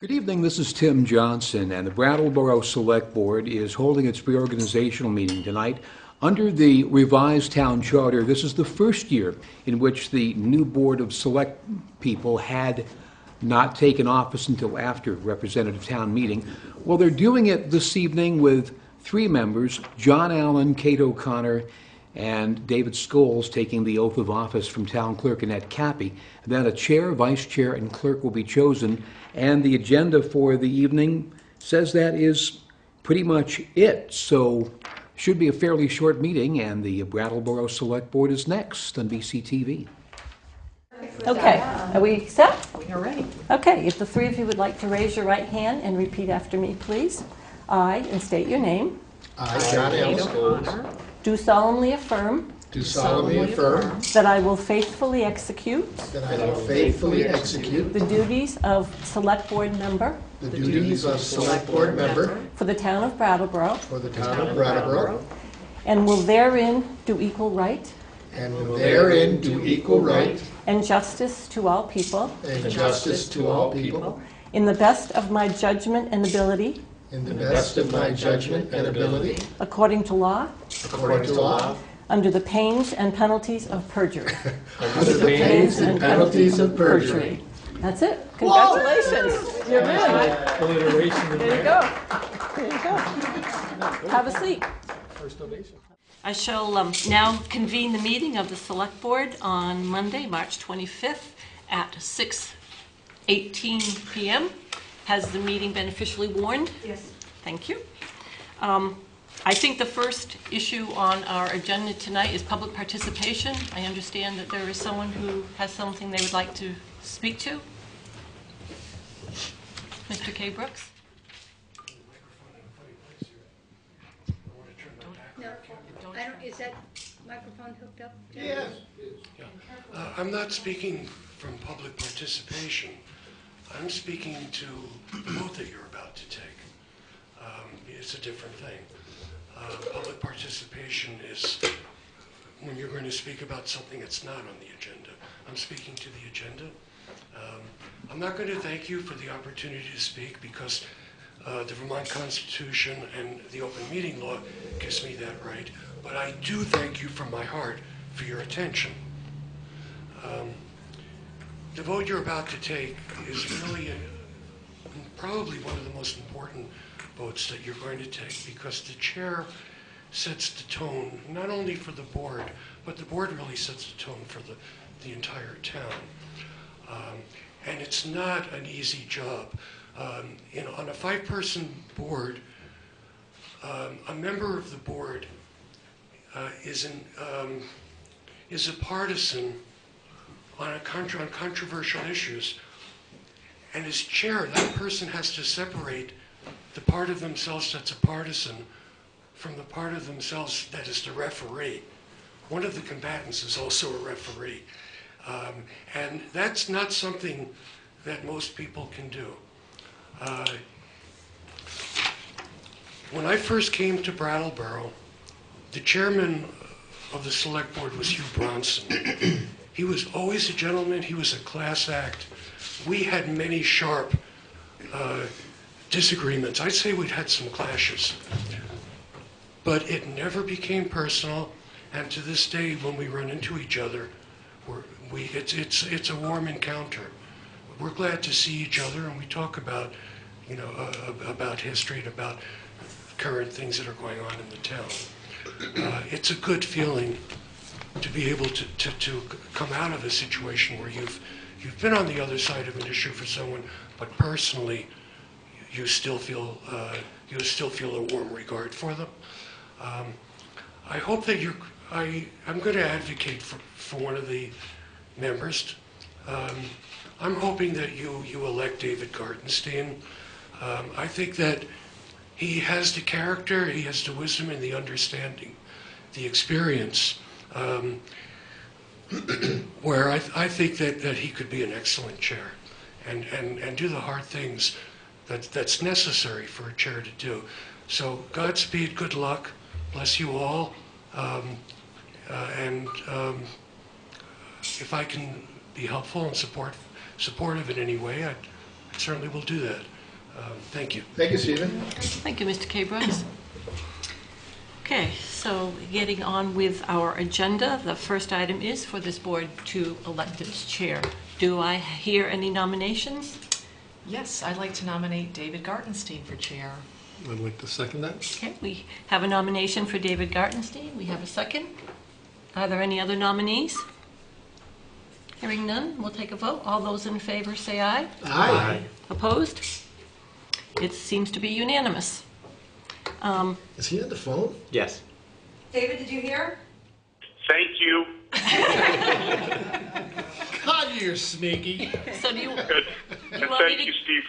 Good evening, this is Tim Johnson, and the Brattleboro Selectboard is holding its reorganizational meeting tonight. Under the revised town charter, this is the first year in which the new Board of Select people had not taken office until after representative town meeting. Well, they're doing it this evening with three members, John Allen, Kate O'Connor, and David Scholes taking the oath of office from Town Clerk Annette Cappy. Then a chair, vice chair, and clerk will be chosen, and the agenda for the evening says that is pretty much it. So should be a fairly short meeting, and the Brattleboro Select Board is next on BCTV. Okay, are we set? We are ready. Okay, if the three of you would like to raise your right hand and repeat after me, please. I, and state your name, I, John Allen Scholes, do solemnly affirm do solemnly affirm that I will faithfully execute that I will faithfully execute the duties of Select Board member the duties of Select Board member for the town of Brattleboro for the town of Brattleboro, and will therein do equal right and will therein do equal right and justice to all people and justice to all people in the best of my judgment and ability, in the best of my judgment and ability, according to law, according to law, under the pains and penalties of perjury. under the pains and penalties of perjury. That's it. Congratulations. You're in. Alliteration. There you go. There you go. Have a seat. First donation. I shall now convene the meeting of the Select Board on Monday, March 25th at 6:18 p.m. Has the meeting been officially warned? Yes. Thank you. I think the first issue on our agenda tonight is public participation. I understand that there is someone who has something they would like to speak to. Mr. K. Brooks? No, I don't, is that microphone hooked up? Yes. I'm not speaking from public participation. I'm speaking to the vote that you're about to take. It's a different thing. Public participation is when you're going to speak about something that's not on the agenda. I'm speaking to the agenda. I'm not going to thank you for the opportunity to speak because the Vermont Constitution and the open meeting law gives me that right, but I do thank you from my heart for your attention. The vote you're about to take is really probably one of the most important votes that you're going to take because the chair sets the tone, not only for the board, but the board really sets the tone for the entire town. And it's not an easy job. On a 5-person board, a member of the board is a partisan on controversial issues. And as chair, that person has to separate the part of themselves that's a partisan from the part of themselves that is the referee. One of the combatants is also a referee. And that's not something that most people can do. When I first came to Brattleboro, the chairman of the select board was Hugh Bronson. He was always a gentleman. He was a class act. We had many sharp disagreements. I'd say we'd had some clashes. But it never became personal. And to this day, when we run into each other, it's a warm encounter. We're glad to see each other, and we talk about, about history and about current things that are going on in the town. It's a good feeling to be able to come out of a situation where you've been on the other side of an issue for someone, but personally, you still feel a warm regard for them. I hope that I'm going to advocate for one of the members. I'm hoping that you elect David Gartenstein. I think that he has the character, he has the wisdom and the understanding, the experience, where I think that he could be an excellent chair and do the hard things that's necessary for a chair to do. So Godspeed, good luck, bless you all, and if I can be helpful and supportive in any way, I'd certainly will do that. Thank you. Thank you, Stephen. Thank you, Mr. K. Brooks. Okay, so getting on with our agenda, the first item is for this board to elect its chair. Do I hear any nominations? Yes, I'd like to nominate David Gartenstein for chair. I'd like to second that. Okay, we have a nomination for David Gartenstein. We have a second. Are there any other nominees? Hearing none, we'll take a vote. All those in favor say aye. Aye. Opposed? It seems to be unanimous. Is he on the phone? Yes. David, did you hear? Thank you. God, you're sneaky. So do you Good. want And me thank to- you, Steve.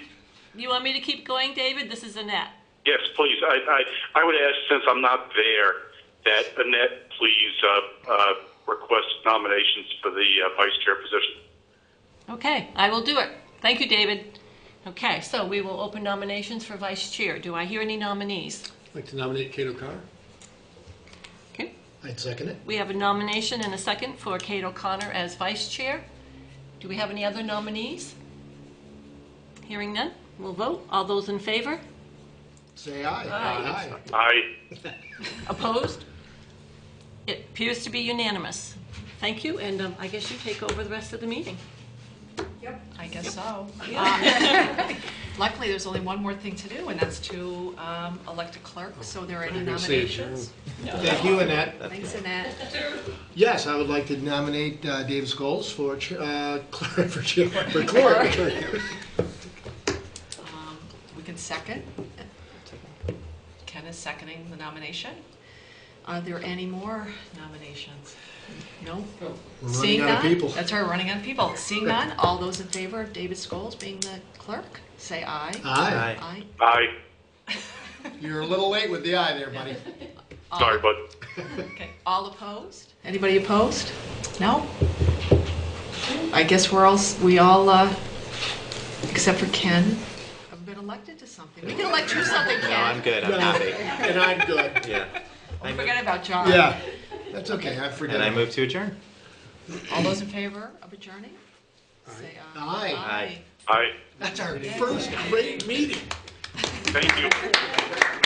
you want me to keep going, David? This is Annette. Yes, please. I would ask, since I'm not there, that Annette please request nominations for the vice chair position. Okay, I will do it. Thank you, David. Okay, so we will open nominations for vice chair. Do I hear any nominees? I'd like to nominate Kate O'Connor. Okay, I'd second it. we have a nomination and a second for Kate O'Connor as vice chair. Do we have any other nominees? Hearing none, we'll vote. All those in favor? Say aye. Aye. I Opposed? It appears to be unanimous. Thank you, and I guess you take over the rest of the meeting. Yep. I guess so. Luckily, there's only one more thing to do, and that's to elect a clerk. So there are any You're gonna say nominations? Thank you, Annette. Thanks, Annette. Yes, I would like to nominate David Scholes for clerk. For clerk. We can second. Ken is seconding the nomination. Are there any more nominations? No? We're Seeing running out of none? people. That's right, we're running out of people. Seeing none, all those in favor of David Scholes being the clerk, say aye. Aye. Aye. You're a little late with the aye there, buddy. All- sorry, bud. Okay, all opposed? Anybody opposed? No? I guess we all, except for Ken, have been elected to something. We can elect you something, Ken. No, I'm good. I'm happy. And I'm good. Yeah. Don't forget about John. Yeah, that's okay. I forget. And I move to adjourn. All those in favor of adjourning? Say aye. Aye. I That's our first great meeting. thank you.